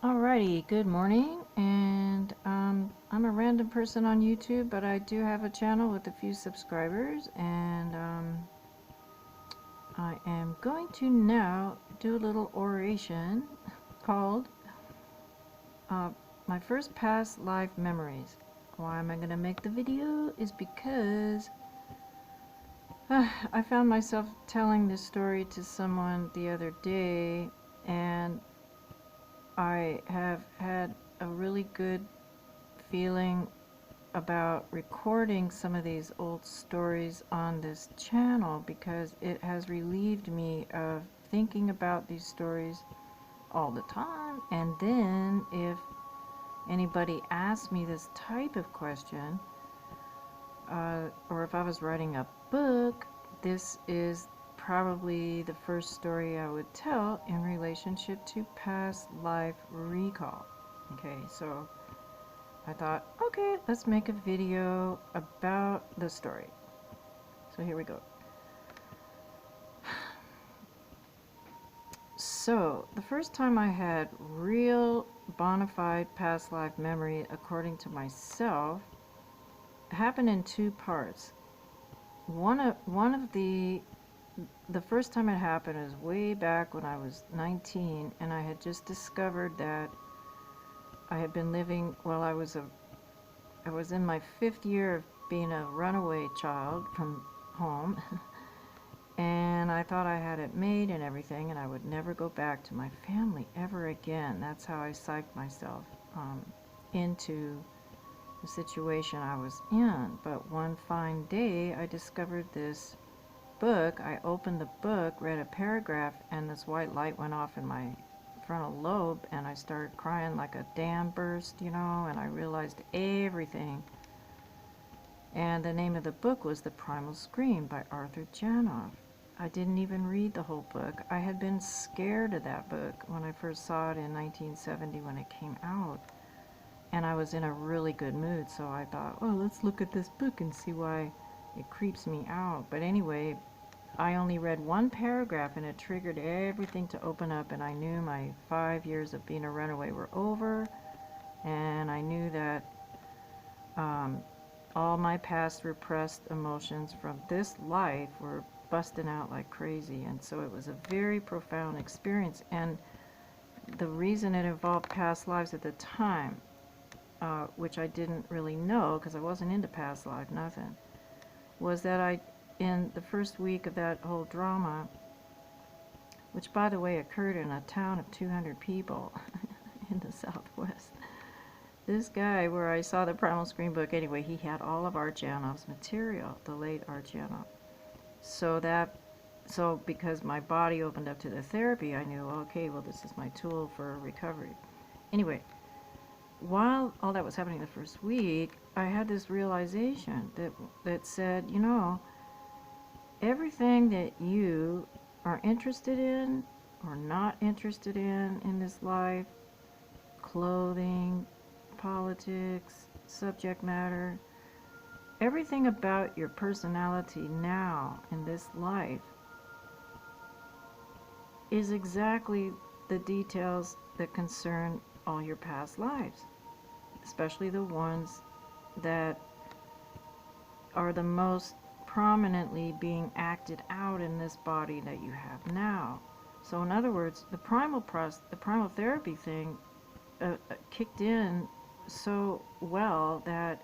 Alrighty, good morning, and I'm a random person on YouTube, but I do have a channel with a few subscribers, and I am going to now do a little oration called uh, My First Past Life Memories. Why am I going to make the video is because I found myself telling this story to someone the other day, and I have had a really good feeling about recording some of these old stories on this channel because it has relieved me of thinking about these stories all the time. And then if anybody asked me this type of question, or if I was writing a book, this is probably the first story I would tell in relationship to past life recall. Okay, so I thought, okay, let's make a video about the story. So here we go. So, the first time I had real bona fide past life memory, according to myself, happened in two parts. The first time it happened is way back when I was 19, and I had just discovered that I had been living, well, I was in my 5th year of being a runaway child from home. And I thought I had it made and everything, and I would never go back to my family ever again. That's how I psyched myself into the situation I was in. But one fine day, I discovered this book. I opened the book, read a paragraph, and this white light went off in my frontal lobe, and I started crying like a dam burst, and I realized everything. And the name of the book was The Primal Scream by Arthur Janoff. I didn't even read the whole book. I had been scared of that book when I first saw it in 1970 when it came out. And I was in a really good mood, so I thought, oh, let's look at this book and see why it creeps me out. But anyway, I only read one paragraph and it triggered everything to open up, and I knew my 5 years of being a runaway were over, and I knew that all my past repressed emotions from this life were busting out like crazy. And so it was a very profound experience. And the reason it involved past lives at the time, which I didn't really know because I wasn't into past life, nothing, was that in the first week of that whole drama, which by the way occurred in a town of 200 people in the Southwest, this guy, where I saw the Primal Scream book, anyway, he had all of Art Janoff's material, the late Art Janoff. So because my body opened up to the therapy, I knew, okay, well, this is my tool for recovery. Anyway, while all that was happening the first week, I had this realization that said, everything that you are interested in or not interested in this life, clothing, politics, subject matter, everything about your personality now in this life is exactly the details that concern all your past lives, especially the ones that are the most prominently being acted out in this body that you have now. So in other words, the primal therapy thing kicked in so well that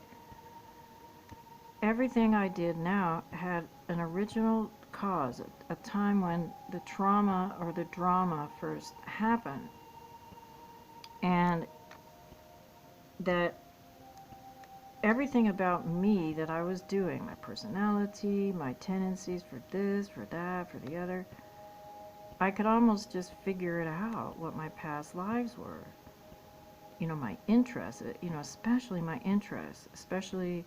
everything I did now had an original cause, a time when the trauma or the drama first happened, and that everything about me that I was doing, my personality, my tendencies for this, for that, for the other, I could almost just figure it out, what my past lives were. My interests, especially my interests, especially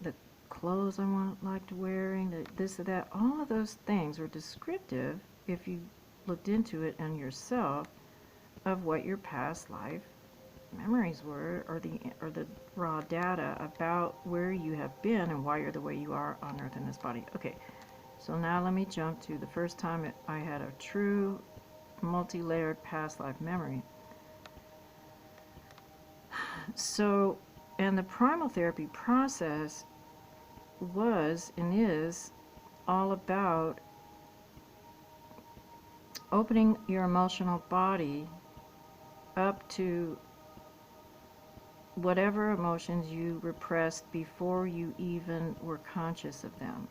the clothes I liked wearing, this or that, all of those things were descriptive, if you looked into it and yourself, of what your past life memories were, or the raw data about where you have been and why you're the way you are on earth in this body. Okay, so now let me jump to the first time I had a true multi-layered past life memory. So, and the primal therapy process was and is all about opening your emotional body up to whatever emotions you repressed before you even were conscious of them.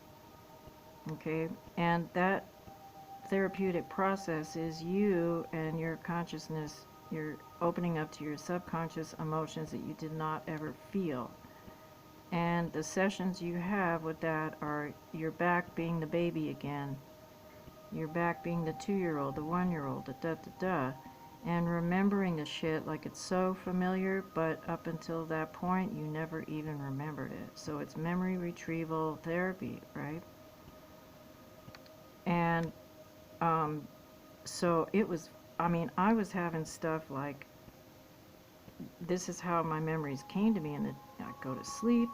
Okay? And that therapeutic process is you and your consciousness, you're opening up to your subconscious emotions that you did not ever feel. And the sessions you have with that are you're back being the baby again. You're back being the 2-year-old, the 1-year-old, the da-da-da. And remembering the shit like it's so familiar, but up until that point, you never even remembered it. So it's memory retrieval therapy, right? And so it was, I mean, I was having stuff like, this is how my memories came to me. And I go to sleep,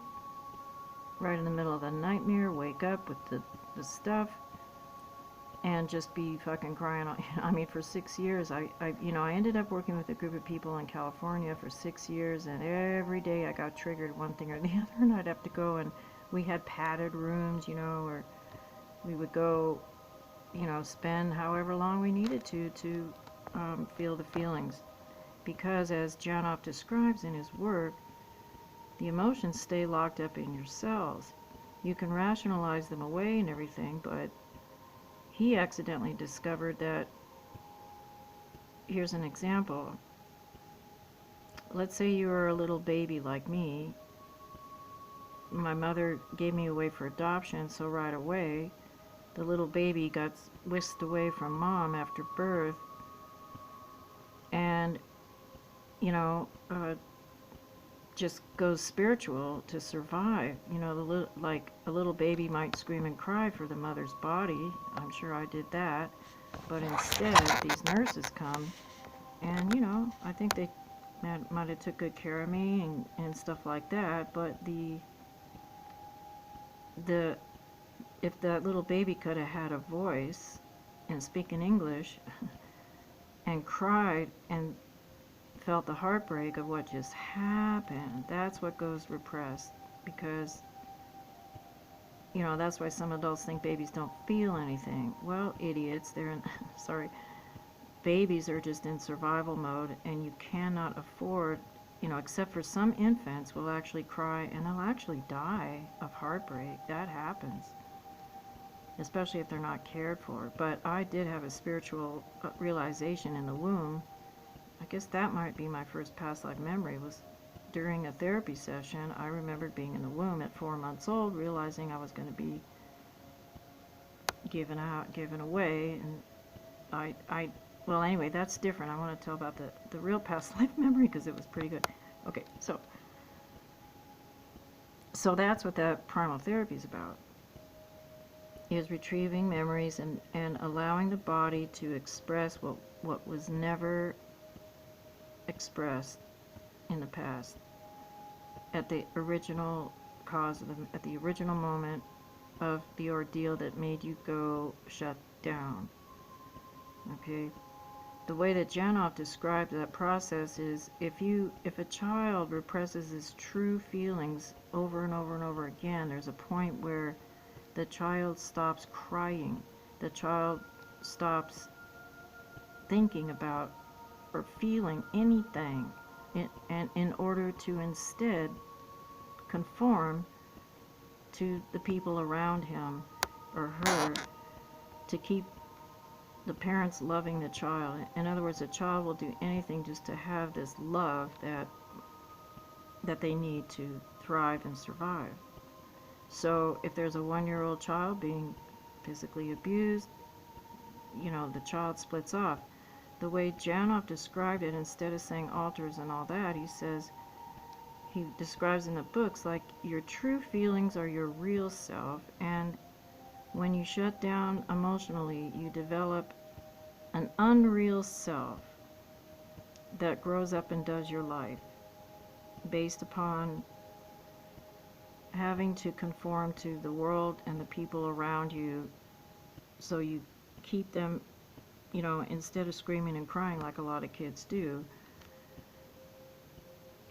right in the middle of the nightmare, wake up with the stuff, and just be fucking crying. I mean, for 6 years, I ended up working with a group of people in California for 6 years, and every day I got triggered one thing or the other, and I'd have to go, and we had padded rooms, or we would go, spend however long we needed to feel the feelings. Because as Janoff describes in his work, the emotions stay locked up in your cells. You can rationalize them away and everything, but he accidentally discovered that, here's an example. Let's say you were a little baby like me. My mother gave me away for adoption, so right away, the little baby got whisked away from mom after birth, and, just goes spiritual to survive. Like a little baby might scream and cry for the mother's body. I'm sure I did that. But instead, these nurses come, and, I think they might have took good care of me and stuff like that. But the if that little baby could have had a voice and speaking English and cried and felt the heartbreak of what just happened, that's what goes repressed. Because, that's why some adults think babies don't feel anything. Well, idiots, they're in, sorry, babies are just in survival mode, and you cannot afford, except for some infants will actually cry and they'll actually die of heartbreak. That happens, especially if they're not cared for. But I did have a spiritual realization in the womb. I guess that might be my first past life memory. Was during a therapy session. I remembered being in the womb at 4 months old, realizing I was going to be given away, and well, anyway, that's different. I want to tell about the real past life memory because it was pretty good. Okay, so that's what that primal therapy is about. Is retrieving memories and allowing the body to express what was never expressed in the past at the original cause at the original moment of the ordeal that made you go shut down. Okay? The way that Janoff described that process is if a child represses his true feelings over and over and over again, there's a point where the child stops crying. The child stops thinking about or feeling anything in order to instead conform to the people around him or her to keep the parents loving the child. In other words, the child will do anything just to have this love that they need to thrive and survive. So if there's a 1-year-old child being physically abused, the child splits off. The way Janoff described it, instead of saying alters and all that, he describes in the books like your true feelings are your real self, and when you shut down emotionally, you develop an unreal self that grows up and does your life based upon having to conform to the world and the people around you, so you keep them, instead of screaming and crying like a lot of kids do,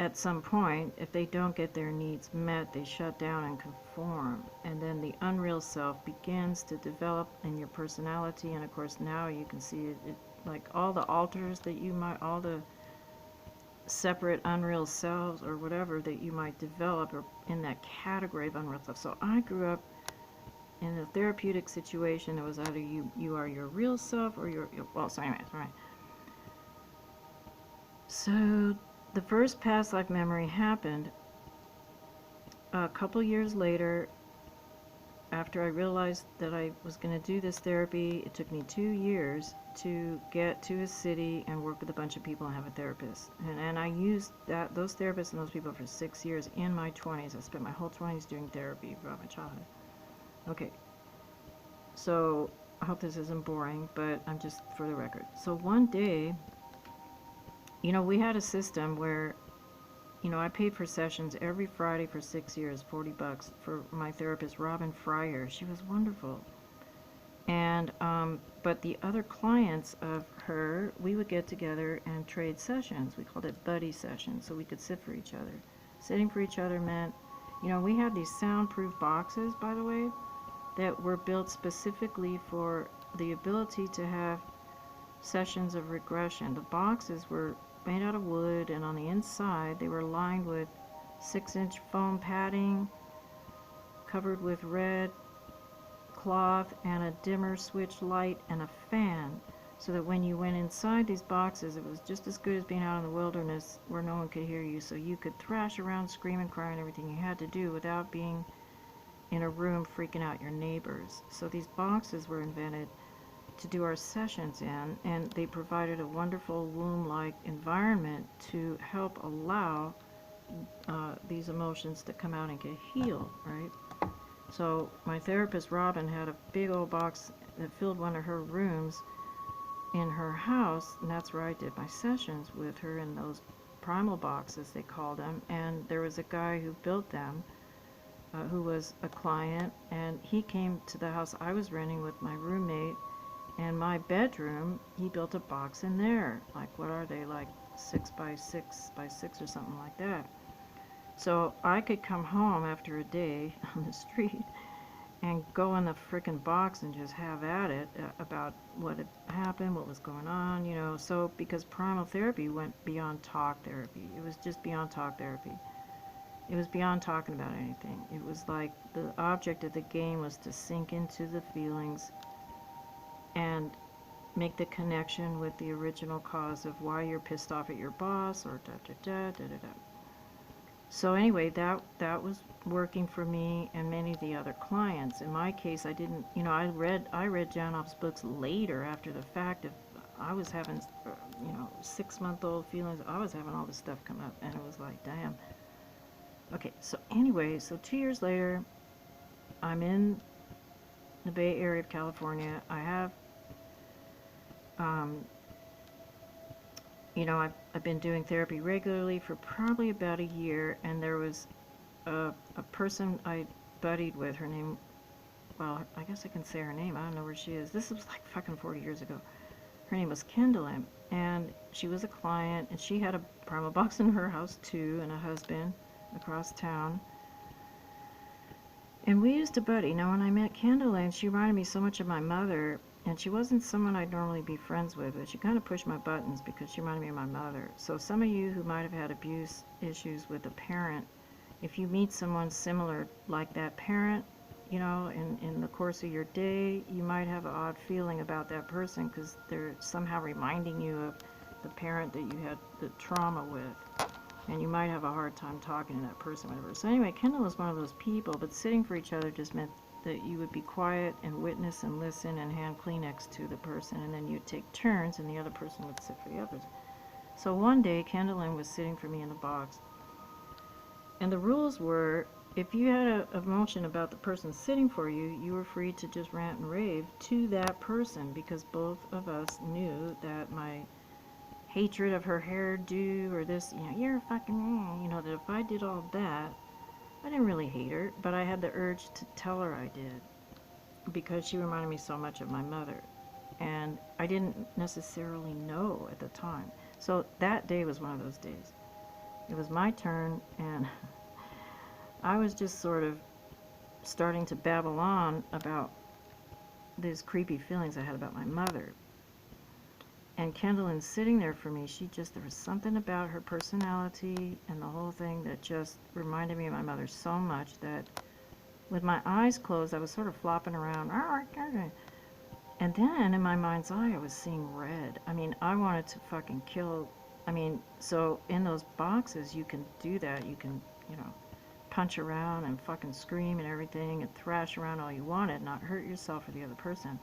at some point, if they don't get their needs met, they shut down and conform. And then the unreal self begins to develop in your personality. And of course, now you can see it like all the alters that you might, all the separate unreal selves or whatever that you might develop or in that category of unreal self. So I grew up in a therapeutic situation. It was either you are your real self or well, so anyways, right. So the first past life memory happened a couple years later after I realized that I was going to do this therapy. It took me 2 years to get to a city and work with a bunch of people and have a therapist. And I used those therapists and those people for 6 years in my 20s. I spent my whole 20s doing therapy throughout my childhood. Okay, so I hope this isn't boring, but I'm just for the record. So one day, we had a system where I paid for sessions every Friday for 6 years, $40 for my therapist, Robin Fryer. She was wonderful. And, but the other clients of her, we would get together and trade sessions. We called it buddy sessions, so we could sit for each other. Sitting for each other meant, we had these soundproof boxes, by the way, that were built specifically for the ability to have sessions of regression. The boxes were made out of wood, and on the inside they were lined with 6-inch foam padding covered with red cloth and a dimmer switch light and a fan, so that when you went inside these boxes, it was just as good as being out in the wilderness where no one could hear you, so you could thrash around, scream and cry and everything you had to do without being in a room freaking out your neighbors. So these boxes were invented to do our sessions in, and they provided a wonderful womb-like environment to help allow these emotions to come out and get healed, right? So my therapist Robin had a big old box that filled one of her rooms in her house, and that's where I did my sessions with her in those primal boxes, they called them. And there was a guy who built them, who was a client, and he came to the house I was renting with my roommate. And my bedroom, he built a box in there. Like, what are they, like 6 by 6 by 6 or something like that. So I could come home after a day on the street and go in the frickin' box and just have at it about what had happened, what was going on, So because primal therapy went beyond talk therapy. It was just beyond talk therapy. It was beyond talking about anything. It was like the object of the game was to sink into the feelings and make the connection with the original cause of why you're pissed off at your boss or da-da-da. So anyway, that was working for me and many of the other clients. In my case, I didn't, I read Janoff's books later after the fact. I was having, 6-month-old feelings. I was having all this stuff come up, and it was like, damn. Okay, so anyway, so 2 years later, I'm in the Bay Area of California. I have I've been doing therapy regularly for probably about a year, and there was a person I buddied with. Her name, well, I guess I can say her name. I don't know where she is. This was like fucking 40 years ago. Her name was Kendallin, and she was a client, and she had a primal box in her house too, and a husband across town. And we used to buddy. Now, when I met Kendallin, she reminded me so much of my mother. And she wasn't someone I'd normally be friends with, but she kind of pushed my buttons because she reminded me of my mother. So some of you who might have had abuse issues with a parent, if you meet someone similar like that parent, in the course of your day, you might have an odd feeling about that person because they're somehow reminding you of the parent that you had the trauma with. And you might have a hard time talking to that person, whatever. So anyway, Kendall was one of those people, but sitting for each other just meant that you would be quiet and witness and listen and hand Kleenex to the person, and then you'd take turns and the other person would sit for the others. So one day, Kendallin was sitting for me in the box, and the rules were, if you had an emotion about the person sitting for you, you were free to just rant and rave to that person, because both of us knew that my hatred of her hairdo or this, you're a fucking, that if I did all that, I didn't really hate her, but I had the urge to tell her I did, because she reminded me so much of my mother, and I didn't necessarily know at the time. So that day was one of those days. it was my turn, and I was just sort of starting to babble on about these creepy feelings I had about my mother. And Kendallin sitting there for me, there was something about her personality and the whole thing that just reminded me of my mother so much that with my eyes closed, I was sort of flopping around. And then in my mind's eye, I was seeing red. I mean, I wanted to fucking kill. I mean, so in those boxes, you can do that. You can, you know, punch around and fucking scream and everything and thrash around all you want and not hurt yourself or the other person.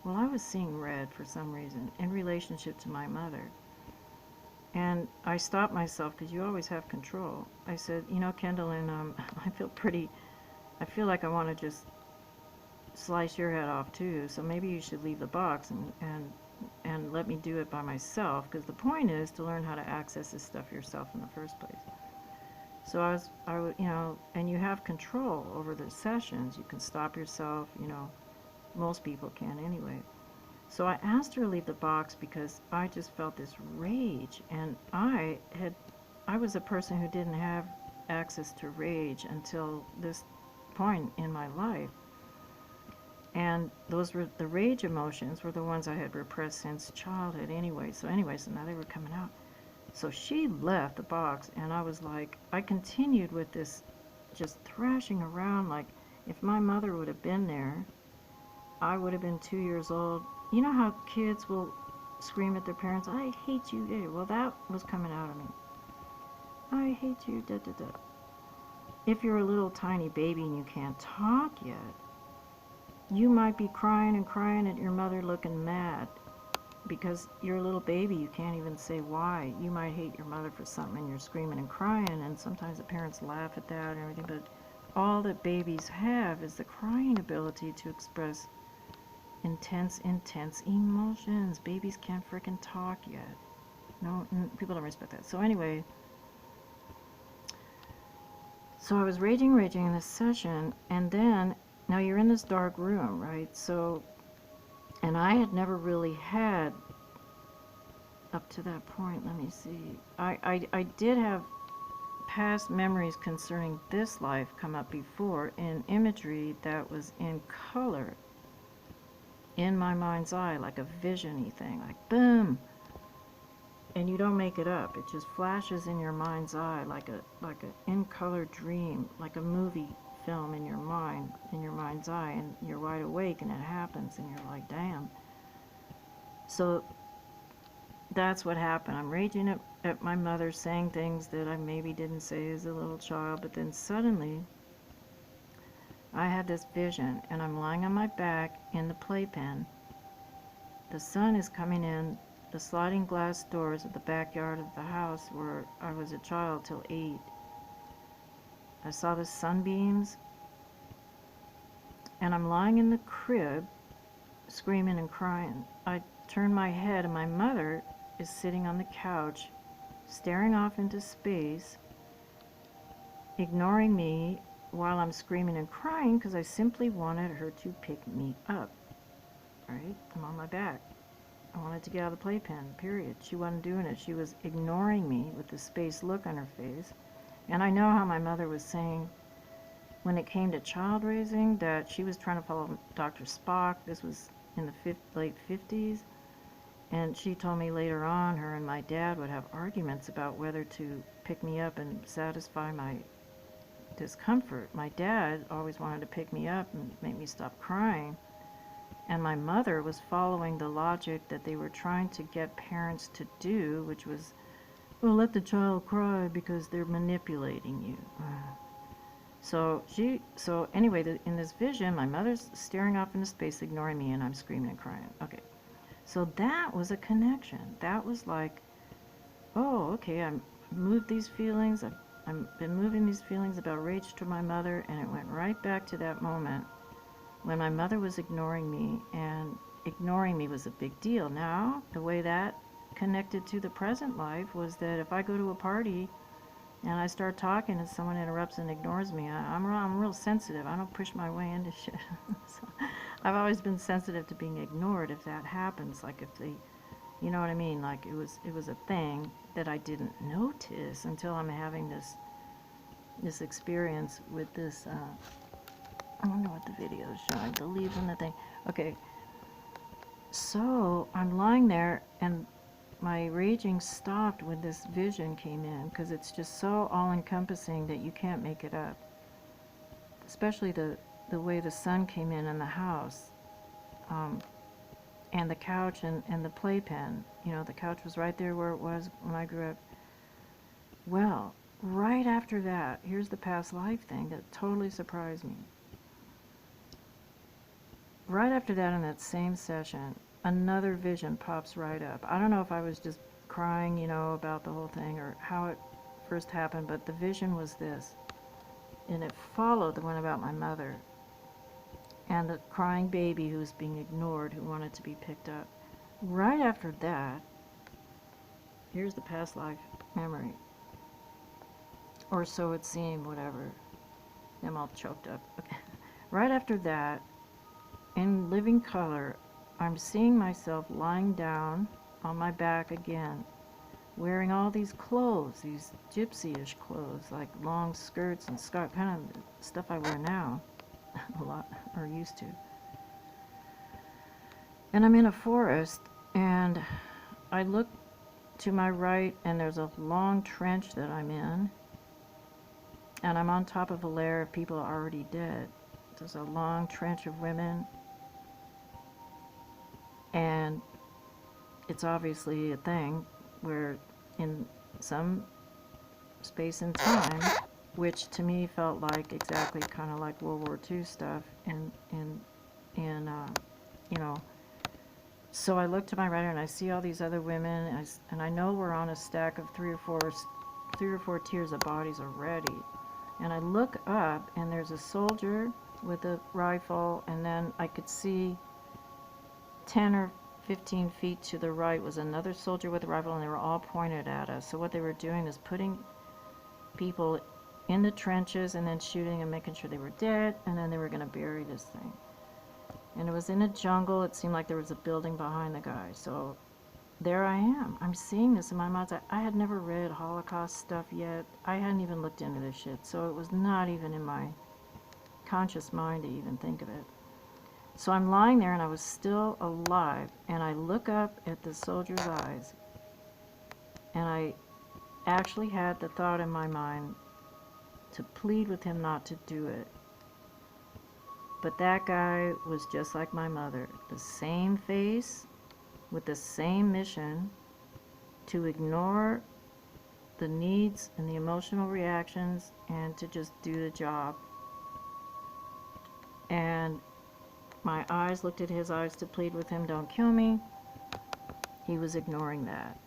Well, I was seeing red for some reason in relationship to my mother. And I stopped myself because you always have control. I said, you know, Kendallin, I feel like I want to just slice your head off too, so maybe you should leave the box and let me do it by myself, because the point is to learn how to access this stuff yourself in the first place. So you know, and you have control over the sessions. You can stop yourself, you know, most people can anyway. So I asked her to leave the box because I just felt this rage, and I was a person who didn't have access to rage until this point in my life. And those were the rage emotions were the ones I had repressed since childhood anyway. So now they were coming out. So she left the box, and I was like, I continued with this just thrashing around like if my mother would have been there, I would have been 2 years old. You know how kids will scream at their parents, I hate you. Well, that was coming out of me. I hate you, da da da. If you're a little tiny baby and you can't talk yet, you might be crying and crying at your mother looking mad because you're a little baby. You can't even say why. You might hate your mother for something and you're screaming and crying, and sometimes the parents laugh at that and everything, but all that babies have is the crying ability to express intense emotions. Babies can't freaking talk yet. No, people don't respect that. So anyway, so I was raging in this session, and then, now you're in this dark room, right? So, and I had never really had, up to that point, let me see, I did have past memories concerning this life come up before in imagery that was in color in my mind's eye, like a vision-y thing, like boom, and you don't make it up. It just flashes in your mind's eye like a in color dream, like a movie film in your mind's eye, and you're wide awake and it happens and you're like, damn. So that's what happened. I'm raging at my mother, saying things that I maybe didn't say as a little child, but then suddenly I had this vision, and I'm lying on my back in the playpen. The sun is coming in the sliding glass doors of the backyard of the house where I was a child till 8. I saw the sunbeams, and I'm lying in the crib, screaming and crying. I turn my head, and my mother is sitting on the couch, staring off into space, ignoring me while I'm screaming and crying because I simply wanted her to pick me up. Right? I'm on my back. I wanted to get out of the playpen, period. She wasn't doing it. She was ignoring me with the space look on her face. And I know how my mother was saying when it came to child raising that she was trying to follow Dr. Spock. This was in the late 50s. And she told me later on her and my dad would have arguments about whether to pick me up and satisfy my discomfort. My dad always wanted to pick me up and make me stop crying. And my mother was following the logic that they were trying to get parents to do, which was, well, let the child cry because they're manipulating you. So anyway, in this vision, my mother's staring off into space, ignoring me, and I'm screaming and crying. Okay. So that was a connection. That was like, oh, okay, I moved these feelings. I've been moving these feelings about rage to my mother, and it went right back to that moment when my mother was ignoring me, and ignoring me was a big deal. Now, the way that connected to the present life was that if I go to a party and I start talking and someone interrupts and ignores me, I'm real sensitive. I don't push my way into shit. So I've always been sensitive to being ignored if that happens. Like if they, You know what I mean? Like it was a thing that I didn't notice until I'm having this experience with this. I wonder what the video is showing. The leaves and the thing. Okay, so I'm lying there, and my raging stopped when this vision came in, because it's just so all-encompassing that you can't make it up. Especially the way the sun came in the house, and the couch and the playpen. You know, the couch was right there where it was when I grew up. Well, right after that, here's the past life thing that totally surprised me. Right after that, in that same session, another vision pops right up. I don't know if I was just crying, you know, about the whole thing or how it first happened, but the vision was this. And it followed the one about my mother and the crying baby who was being ignored, who wanted to be picked up. Right after that, here's the past life memory. Or so it seemed, whatever. I'm all choked up. Okay. Right after that, in living color, I'm seeing myself lying down on my back again, wearing all these clothes, these gypsy-ish clothes, like long skirts and scarf, kind of stuff I wear now, a lot, or used to. And I'm in a forest, and I look to my right, and there's a long trench that I'm in, and I'm on top of a layer of people already dead. There's a long trench of women, and it's obviously a thing where in some space and time, which to me felt like exactly kind of like World War II stuff, and you know, so I look to my right and I see all these other women, and I know we're on a stack of three or four tiers of bodies already, and I look up and there's a soldier with a rifle, and then I could see 10 or 15 feet to the right was another soldier with a rifle, and they were all pointed at us. So what they were doing is putting people in the trenches and then shooting and making sure they were dead, and then they were going to bury this thing. And it was in a jungle. It seemed like there was a building behind the guy. So there I am. I'm seeing this in my mind's eye. I had never read Holocaust stuff yet. I hadn't even looked into this shit. So it was not even in my conscious mind to even think of it. So I'm lying there and I was still alive, and I look up at the soldier's eyes, and I actually had the thought in my mind to plead with him not to do it. But that guy was just like my mother, the same face with the same mission to ignore the needs and the emotional reactions and to just do the job. And my eyes looked at his eyes to plead with him, don't kill me. He was ignoring that.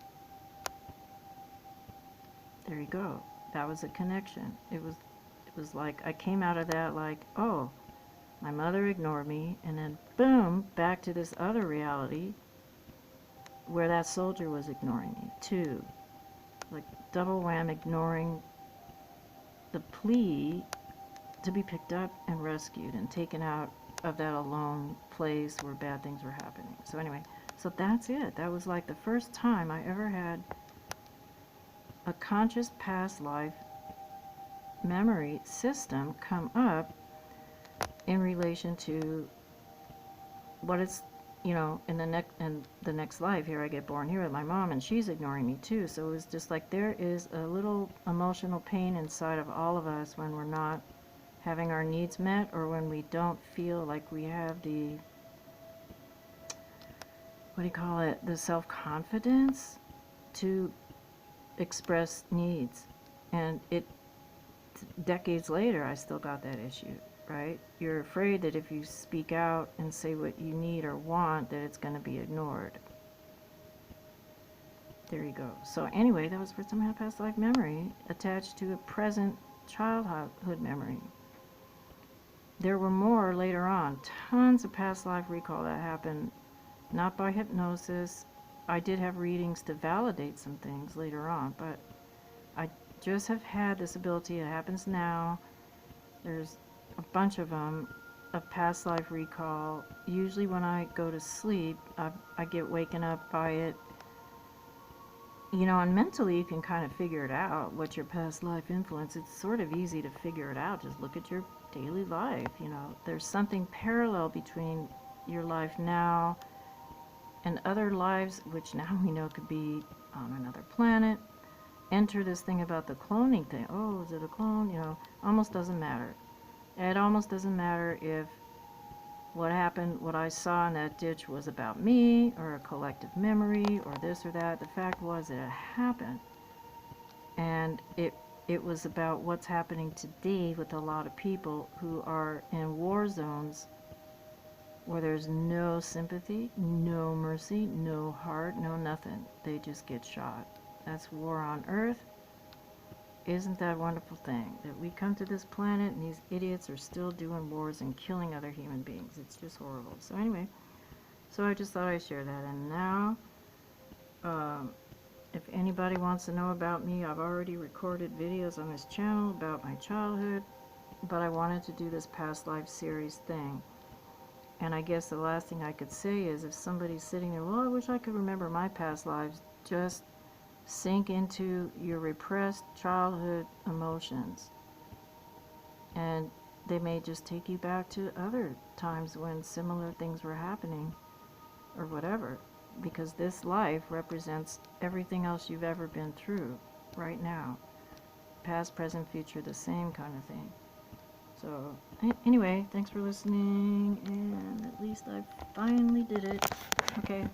There you go. That was a connection. It was like I came out of that like, oh, my mother ignored me, and then boom, back to this other reality where that soldier was ignoring me too. Like double wham, ignoring the plea to be picked up and rescued and taken out of that alone place where bad things were happening. So anyway, so that's it. That was like the first time I ever had a conscious past life memory system come up in relation to what it's, you know, in the next life. Here I get born here with my mom, and she's ignoring me too. So it was just like there is a little emotional pain inside of all of us when we're not having our needs met, or when we don't feel like we have the, what do you call it, the self-confidence to express needs. And it, decades later, I still got that issue, right? You're afraid that if you speak out and say what you need or want, that it's going to be ignored. There you go. So anyway, that was the first time I had a past life memory attached to a present childhood memory. There were more later on, tons of past life recall that happened, not by hypnosis. I did have readings to validate some things later on, but I just have had this ability. It happens now. There's a bunch of them, of past life recall. Usually when I go to sleep, I get waken up by it. you know, and mentally you can kind of figure it out, what your past life influence. It's sort of easy to figure it out. Just look at your daily life, you know. There's something parallel between your life now and other lives, which now we know could be on another planet. Enter this thing about the cloning thing. Oh, is it a clone? You know, almost doesn't matter. It almost doesn't matter if what happened, what I saw in that ditch was about me or a collective memory or this or that. The fact was that it happened. And it was about what's happening today with a lot of people who are in war zones where there's no sympathy, no mercy, no heart, no nothing. They just get shot. That's war on Earth. Isn't that a wonderful thing? That we come to this planet and these idiots are still doing wars and killing other human beings. It's just horrible. So anyway, so I just thought I'd share that. And now, if anybody wants to know about me, I've already recorded videos on this channel about my childhood, but I wanted to do this past life series thing. And I guess the last thing I could say is if somebody's sitting there, well, I wish I could remember my past lives, just sink into your repressed childhood emotions. And they may just take you back to other times when similar things were happening or whatever. Because this life represents everything else you've ever been through right now. Past, present, future, the same kind of thing. So, anyway, thanks for listening, and at least I finally did it. Okay.